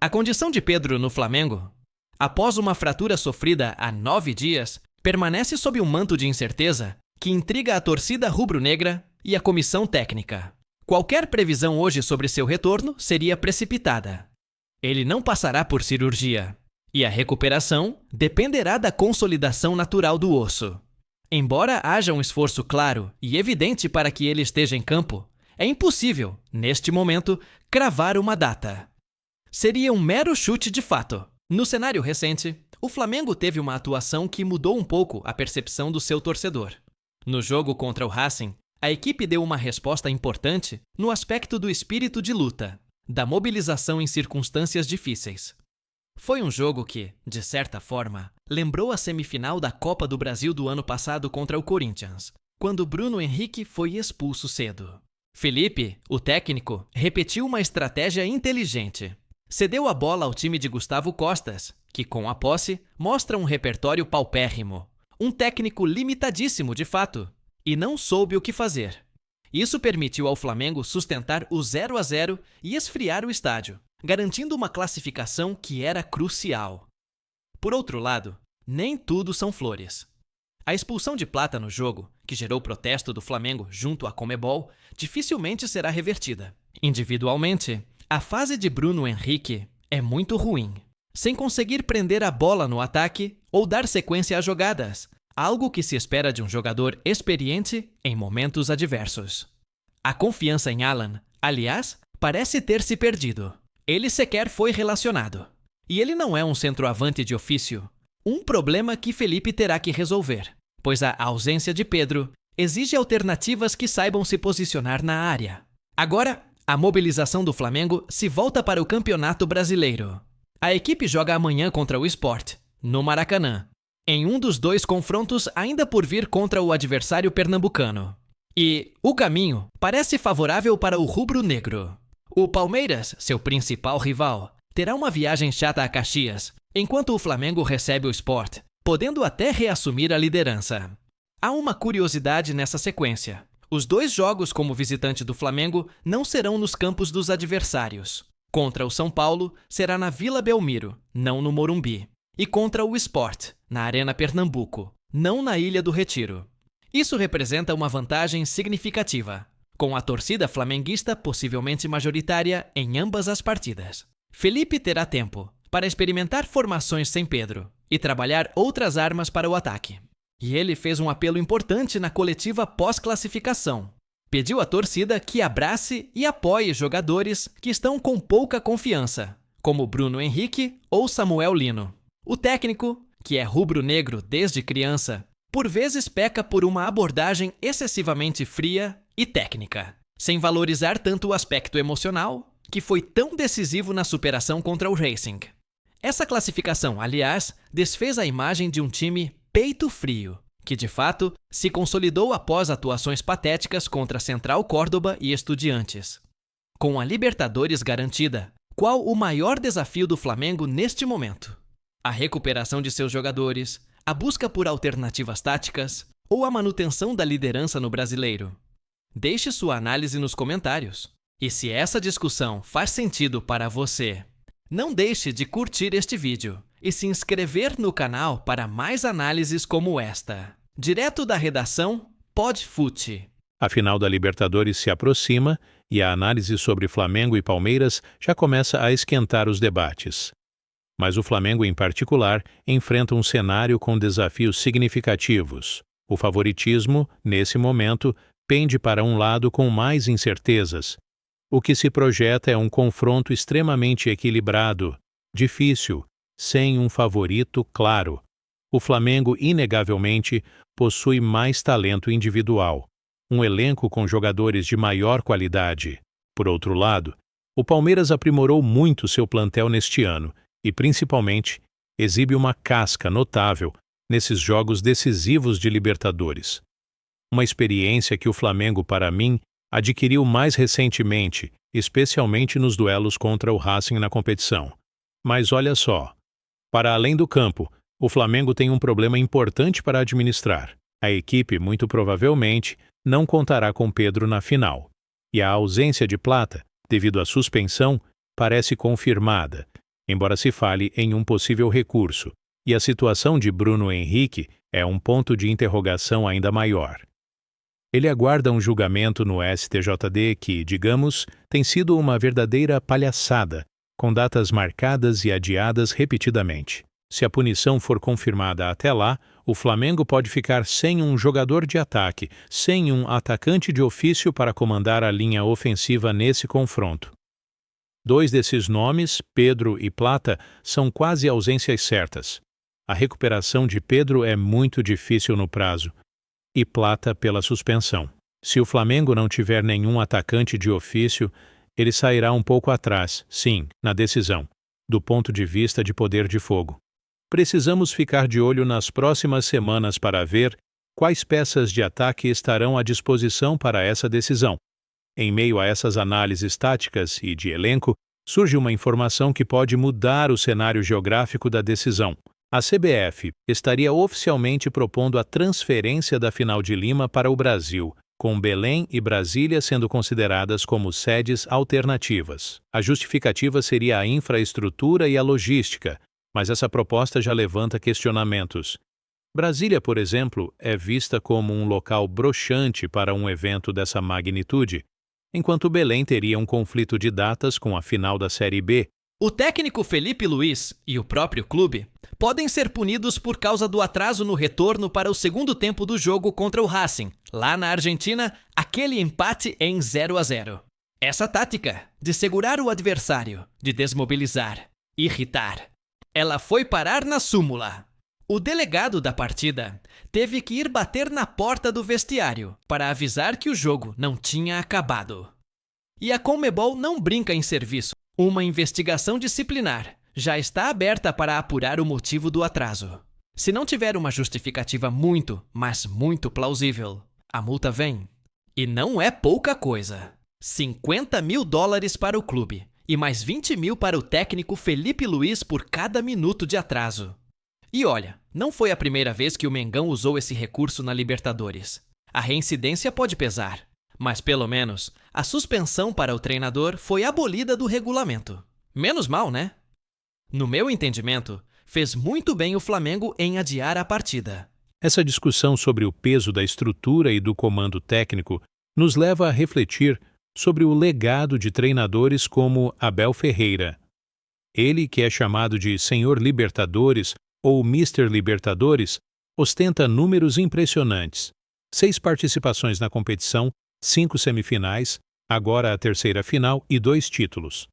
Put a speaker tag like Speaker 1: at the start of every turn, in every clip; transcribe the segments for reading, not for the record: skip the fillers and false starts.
Speaker 1: A condição de Pedro no Flamengo, após uma fratura sofrida há 9 dias, permanece sob um manto de incerteza que intriga a torcida rubro-negra e a comissão técnica. Qualquer previsão hoje sobre seu retorno seria precipitada. Ele não passará por cirurgia, e a recuperação dependerá da consolidação natural do osso. Embora haja um esforço claro e evidente para que ele esteja em campo, é impossível, neste momento, cravar uma data. Seria um mero chute de fato. No cenário recente, o Flamengo teve uma atuação que mudou um pouco a percepção do seu torcedor. No jogo contra o Racing, a equipe deu uma resposta importante no aspecto do espírito de luta, da mobilização em circunstâncias difíceis. Foi um jogo que, de certa forma, lembrou a semifinal da Copa do Brasil do ano passado contra o Corinthians, quando Bruno Henrique foi expulso cedo. Felipe, o técnico, repetiu uma estratégia inteligente. Cedeu a bola ao time de Gustavo Costas, que, com a posse, mostra um repertório paupérrimo. Um técnico limitadíssimo, de fato, e não soube o que fazer. Isso permitiu ao Flamengo sustentar o 0-0 e esfriar o estádio, garantindo uma classificação que era crucial. Por outro lado, nem tudo são flores. A expulsão de Plata no jogo, que gerou protesto do Flamengo junto à Conmebol, dificilmente será revertida. Individualmente, a fase de Bruno Henrique é muito ruim, sem conseguir prender a bola no ataque ou dar sequência às jogadas, algo que se espera de um jogador experiente em momentos adversos. A confiança em Alan, aliás, parece ter se perdido. Ele sequer foi relacionado. E ele não é um centroavante de ofício. Um problema que Felipe terá que resolver, pois a ausência de Pedro exige alternativas que saibam se posicionar na área. Agora, a mobilização do Flamengo se volta para o Campeonato Brasileiro. A equipe joga amanhã contra o Sport, no Maracanã, em um dos 2 confrontos ainda por vir contra o adversário pernambucano. E o caminho parece favorável para o rubro-negro. O Palmeiras, seu principal rival, terá uma viagem chata a Caxias, enquanto o Flamengo recebe o Sport, podendo até reassumir a liderança. Há uma curiosidade nessa sequência. Os 2 jogos como visitante do Flamengo não serão nos campos dos adversários. Contra o São Paulo, será na Vila Belmiro, não no Morumbi. E contra o Sport, na Arena Pernambuco, não na Ilha do Retiro. Isso representa uma vantagem significativa, com a torcida flamenguista possivelmente majoritária em ambas as partidas. Felipe terá tempo para experimentar formações sem Pedro e trabalhar outras armas para o ataque. E ele fez um apelo importante na coletiva pós-classificação. Pediu à torcida que abrace e apoie jogadores que estão com pouca confiança, como Bruno Henrique ou Samuel Lino. O técnico, que é rubro-negro desde criança, por vezes peca por uma abordagem excessivamente fria e técnica, sem valorizar tanto o aspecto emocional, que foi tão decisivo na superação contra o Racing. Essa classificação, aliás, desfez a imagem de um time peito frio, que de fato se consolidou após atuações patéticas contra Central Córdoba e Estudiantes. Com a Libertadores garantida, qual o maior desafio do Flamengo neste momento? A recuperação de seus jogadores, a busca por alternativas táticas ou a manutenção da liderança no Brasileiro? Deixe sua análise nos comentários. E se essa discussão faz sentido para você, não deixe de curtir este vídeo e se inscrever no canal para mais análises como esta. Direto da redação Podfut.
Speaker 2: A final da Libertadores se aproxima e a análise sobre Flamengo e Palmeiras já começa a esquentar os debates. Mas o Flamengo, em particular, enfrenta um cenário com desafios significativos. O favoritismo, nesse momento, pende para um lado com mais incertezas. O que se projeta é um confronto extremamente equilibrado, difícil, sem um favorito claro. O Flamengo, inegavelmente, possui mais talento individual, um elenco com jogadores de maior qualidade. Por outro lado, o Palmeiras aprimorou muito seu plantel neste ano e, principalmente, exibe uma casca notável nesses jogos decisivos de Libertadores. Uma experiência que o Flamengo, para mim, adquiriu mais recentemente, especialmente nos duelos contra o Racing na competição. Mas olha só, para além do campo, o Flamengo tem um problema importante para administrar. A equipe, muito provavelmente, não contará com Pedro na final. E a ausência de Plata, devido à suspensão, parece confirmada. embora se fale em um possível recurso, e a situação de Bruno Henrique é um ponto de interrogação ainda maior. Ele aguarda um julgamento no STJD que, digamos, tem sido uma verdadeira palhaçada, com datas marcadas e adiadas repetidamente. Se a punição for confirmada até lá, o Flamengo pode ficar sem um jogador de ataque, sem um atacante de ofício para comandar a linha ofensiva nesse confronto. 2 desses nomes, Pedro e Plata, são quase ausências certas. A recuperação de Pedro é muito difícil no prazo, e Plata pela suspensão. Se o Flamengo não tiver nenhum atacante de ofício, ele sairá um pouco atrás, sim, na decisão, do ponto de vista de poder de fogo. Precisamos ficar de olho nas próximas semanas para ver quais peças de ataque estarão à disposição para essa decisão. Em meio a essas análises táticas e de elenco, surge uma informação que pode mudar o cenário geográfico da decisão. A CBF estaria oficialmente propondo a transferência da final de Lima para o Brasil, com Belém e Brasília sendo consideradas como sedes alternativas. A justificativa seria a infraestrutura e a logística, mas essa proposta já levanta questionamentos. Brasília, por exemplo, é vista como um local broxante para um evento dessa magnitude, enquanto Belém teria um conflito de datas com a final da Série B.
Speaker 1: O técnico Felipe Luiz e o próprio clube podem ser punidos por causa do atraso no retorno para o segundo tempo do jogo contra o Racing, lá na Argentina, aquele empate em 0-0. Essa tática de segurar o adversário, de desmobilizar, irritar, ela foi parar na súmula. O delegado da partida teve que ir bater na porta do vestiário para avisar que o jogo não tinha acabado. E a Conmebol não brinca em serviço. Uma investigação disciplinar já está aberta para apurar o motivo do atraso. Se não tiver uma justificativa muito, mas muito plausível, a multa vem. E não é pouca coisa. $50 mil para o clube e mais 20 mil para o técnico Felipe Luiz por cada minuto de atraso. E olha, não foi a primeira vez que o Mengão usou esse recurso na Libertadores. A reincidência pode pesar, mas pelo menos a suspensão para o treinador foi abolida do regulamento. Menos mal, né? No meu entendimento, fez muito bem o Flamengo em adiar a partida.
Speaker 2: Essa discussão sobre o peso da estrutura e do comando técnico nos leva a refletir sobre o legado de treinadores como Abel Ferreira. Ele, que é chamado de Senhor Libertadores ou Mister Libertadores, ostenta números impressionantes. 6 participações na competição, 5 semifinais, agora a terceira final e 2 títulos.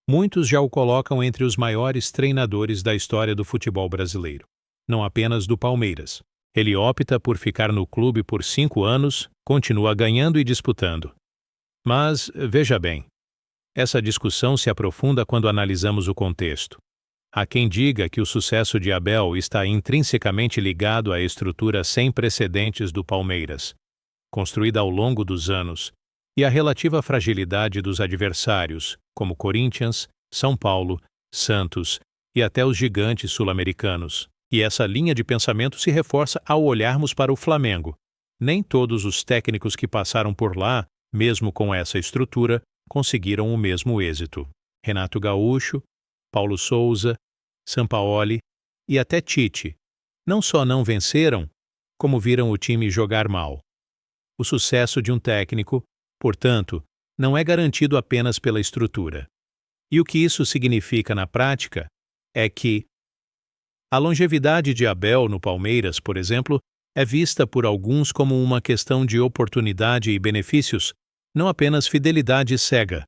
Speaker 2: Muitos já o colocam entre os maiores treinadores da história do futebol brasileiro, não apenas do Palmeiras. Ele opta por ficar no clube por 5 anos, continua ganhando e disputando. Mas, veja bem, essa discussão se aprofunda quando analisamos o contexto. Há quem diga que o sucesso de Abel está intrinsecamente ligado à estrutura sem precedentes do Palmeiras, construída ao longo dos anos, e à relativa fragilidade dos adversários, como Corinthians, São Paulo, Santos e até os gigantes sul-americanos. E essa linha de pensamento se reforça ao olharmos para o Flamengo. Nem todos os técnicos que passaram por lá, mesmo com essa estrutura, conseguiram o mesmo êxito. Renato Gaúcho, Paulo Souza, Sampaoli e até Tite não só não venceram, como viram o time jogar mal. O sucesso de um técnico, portanto, não é garantido apenas pela estrutura. E o que isso significa na prática é que a longevidade de Abel no Palmeiras, por exemplo, é vista por alguns como uma questão de oportunidade e benefícios, não apenas fidelidade cega.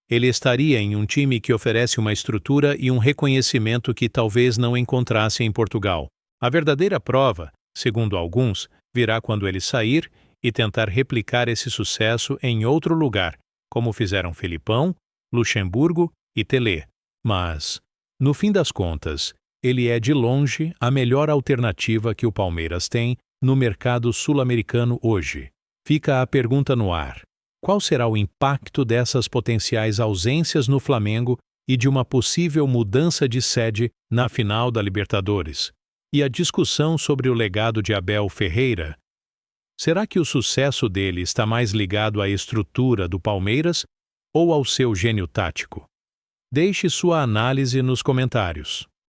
Speaker 2: Ele estaria em um time que oferece uma estrutura e um reconhecimento que talvez não encontrasse em Portugal. A verdadeira prova, segundo alguns, virá quando ele sair e tentar replicar esse sucesso em outro lugar, como fizeram Felipão, Luxemburgo e Telê. Mas, no fim das contas, ele é de longe a melhor alternativa que o Palmeiras tem no mercado sul-americano hoje. Fica a pergunta no ar: qual será o impacto dessas potenciais ausências no Flamengo e de uma possível mudança de sede na final da Libertadores? E a discussão sobre o legado de Abel Ferreira? Será que o sucesso dele está mais ligado à estrutura do Palmeiras ou ao seu gênio tático? Deixe sua análise nos comentários.